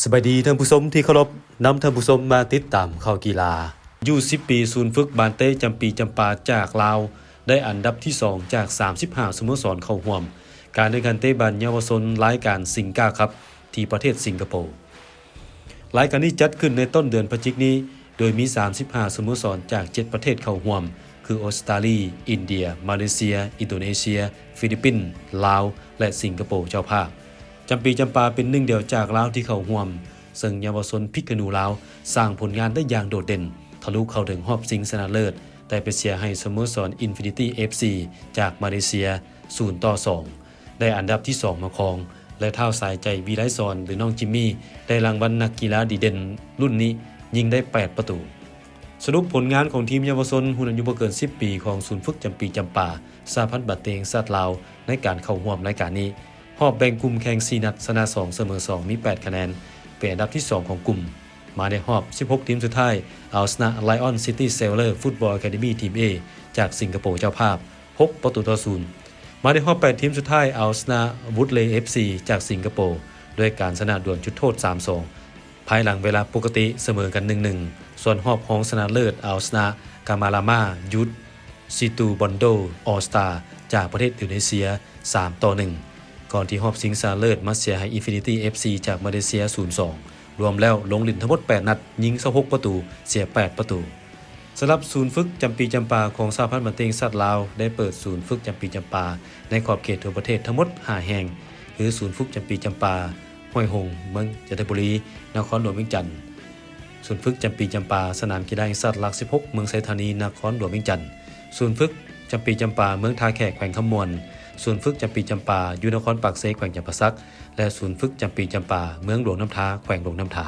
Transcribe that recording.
สบายดีท่านผู้ชมที่เคารพนำท่านผู้ชมมาติดตามข่าวกีฬาอยู่10ปีศูนย์ฝึกบานเต้จำปีจำปาจากลาวได้อันดับที่2จาก35สโมสรเข้าร่วมการแข่งขันเตะบอลเยาวชนรายการสิงก้าคัพที่ประเทศสิงคโปร์รายการนี้จัดขึ้นในต้นเดือนพฤศจิกายนนี้โดยมี35สโมสรจาก7ประเทศเข้าร่วมคือออสเตรเลียอินเดียมาเลเซียอินโดนีเซียฟิลิปปินส์ลาวและสิงคโปร์เจ้าภาพจำปีจำปาเป็นหนึ่งเดียวจากลาวที่เข้าร่วมซึ่งเยาวชนพริกกนูลาวสร้างผลงานได้อย่างโดดเด่นทะลุเข้าถึงรอบชิงชนะเลิศแต่ไปเสียให้สโมสร Infinity FC จากมาเลเซีย0-2ได้อันดับที่2มาครองและเท้าสายใจวีไลซอนหรือน้องจิมมี่ได้รางวัลนักกีฬาดีเด่นรุ่นนี้ยิงได้8ประตูสรุปผลงานของทีมเยาวชนรุ่นอายุบ่เกิน10ปีของศูนย์ฝึกจำปีจำปาสหพันธ์บัดเตงสัตว์ลาวในการเข้าร่วมรายการนี้รอบแบ่งกลุ่มแข่ง4นัดชนะ2เสมอ2มี8คะแนนเป็นอันดับที่2ของกลุ่มมาในรอบ16ทีมสุดท้ายเอาชนะ Lion City Sailor Football Academy ทีม A จากสิงคโปร์เจ้าภาพ6-0มาในรอบ8ทีมสุดท้ายเอาชนะ Woodley FC จากสิงคโปร์ด้วยการชนะดวลจุดโทษ 3-2 ภายหลังเวลาปกติเสมอกัน 1-1 ส่วนรอบรองชนะเลิศเอาชนะกามาลามายุทธซิตูบอนโดออสตาจากประเทศอินโดนีเซีย3-1ก่อนที่รอบชิงชนะเลิศมาเสียให้ Infinity FC จากมาเลเซีย 0-2 รวมแล้วลงเล่นทั้งหมด8นัดยิง26ประตูเสีย8ประตูสำหรับศูนย์ฝึกจำปีจำปาของสหพันธ์บัดเตงสัตว์ลาวได้เปิดศูนย์ฝึกจำปีจำปาในขอบเขตทั่วประเทศทั้งหมด5แห่งคือศูนย์ฝึกจำปีจำปาห้วยหงเมืองจันทบุรีนครหลวงเวียงจันทน์ศูนย์ฝึกจำปีจำปาสนามกีฬาแห่งชาติหลัก16เมืองไซธานีนครหลวงเวียงจันทน์ศูนย์ฝึกจำปีจำปาเมืองท่าแขกแขวงคำมวลศูนย์ฝึกจำปีจำปาอยู่นครปากเซแขวงจำปาสักและศูนย์ฝึกจำปีจำปาเมืองหลวงน้ำท้าแขวงหลวงน้ำท้า